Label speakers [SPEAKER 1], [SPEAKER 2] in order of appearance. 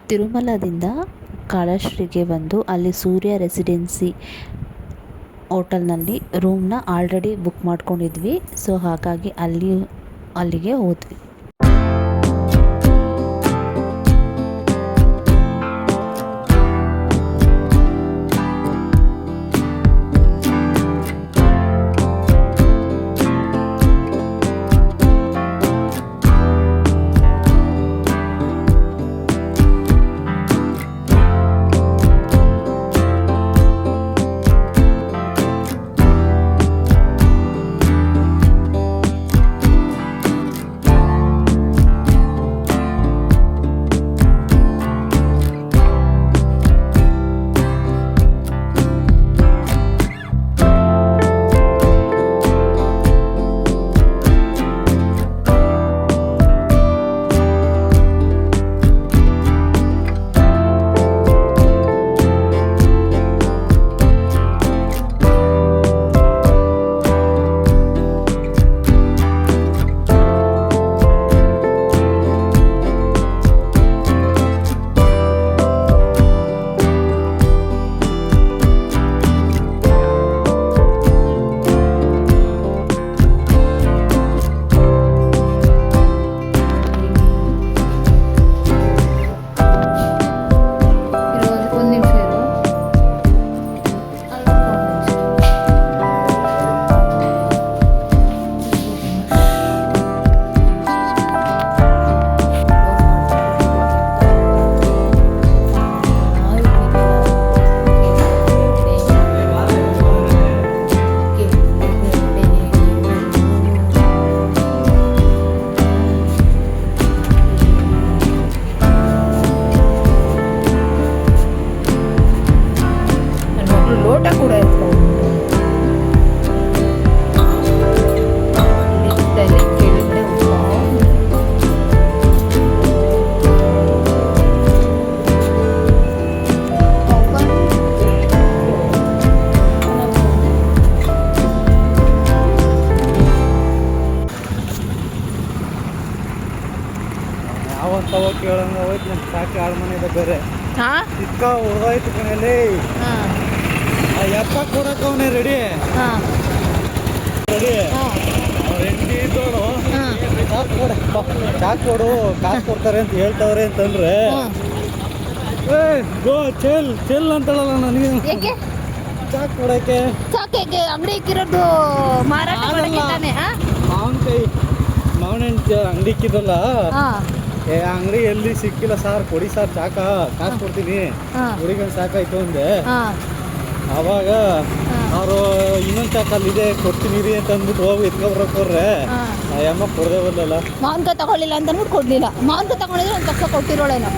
[SPEAKER 1] ತಿರುಮಲದಿಂದ ಕಾಳಶ್ರೀಗೆ ಬಂದು ಅಲ್ಲಿ ಸೂರ್ಯ ರೆಸಿಡೆನ್ಸಿ ಹೋಟೆಲ್ನಲ್ಲಿ ರೂಮ್ನ ಆಲ್ರೆಡಿ ಬುಕ್ ಮಾಡ್ಕೊಂಡಿದ್ವಿ. ಸೊ ಹಾಗಾಗಿ ಅಲ್ಲಿಗೆ ಹೋದ್ವಿ.
[SPEAKER 2] ಕೇಳಂಗ ಹೋಯ್ತು ನಮ್ಮ ಸಾಕಿ ಆಳು ಮನೆದ ಬೇರೆ ಚಿಕ್ಕ ಹೋಯ್ತು ಕಣಲ್ಲಿ ಎಪ್ಪ ಕೊಡಕ್ಕೆ ಅವನೇ ರೆಡಿ ಅವ್ರ ಹೆಂಡತಿ ಇದ್ದೋಳು ಚಾಕ್ ಕೊಡು ಕಾಸು ಕೊಡ್ತಾರೆ ಅಂತ ಹೇಳ್ತಾವ್ರೆ ಅಂತಂದ್ರೆ ಗೋ ಚೆಲ್ ಅಂತಳಲ್ಲ ನನಗೆ ಚಾಕ್ ಕೊಡಕ್ಕೆ
[SPEAKER 1] ಅಂಗಡಿ ಇಕ್ಕಿರೋದು ಮಾರಾಟ
[SPEAKER 2] ಮಾವನ ಅಂಗಡಿ ಇಕ್ಕಿದಲ್ಲ ಅಂಗಡಿ ಎಲ್ಲಿ ಸಿಕ್ಕಿಲ್ಲ ಸಾರ್ ಕೊಡಿ ಸಾರ್ ಚಾಕ ಕಾಸು ಕೊಡ್ತೀನಿ ಹುಡುಗನ್ ಸಾಕಾಯ್ತು ಅಂದೆ. ಅವಾಗ ಅವರು ಇನ್ನೊಂದು ಚಾಕ ಅಲ್ಲಿದೆ ಕೊಡ್ತೀನಿ ರೀ ಅಂತ ಅಂದ್ಬಿಟ್ಟು ಹೋಗಿ ಎತ್ಕೊಬ್ರಕ್ಕೋರ್ರೆ ಅಮ್ಮ ಕೊಡದೆ ಬರಲ್ಲ
[SPEAKER 1] ಮಾವಿನಕಾಯಿ ತಗೊಳ್ಳಿಲ್ಲ ಅಂತ ಅಂದ್ಬಿಟ್ಟು ಕೊಡ್ಲಿಲ್ಲ. ಮಾವಿನಕಾಯಿ ತಗೊಂಡಿದ್ರೆ ಒಂದು ಪಕ್ಕ ಕೊಟ್ಟಿರೋಳೇನೋ.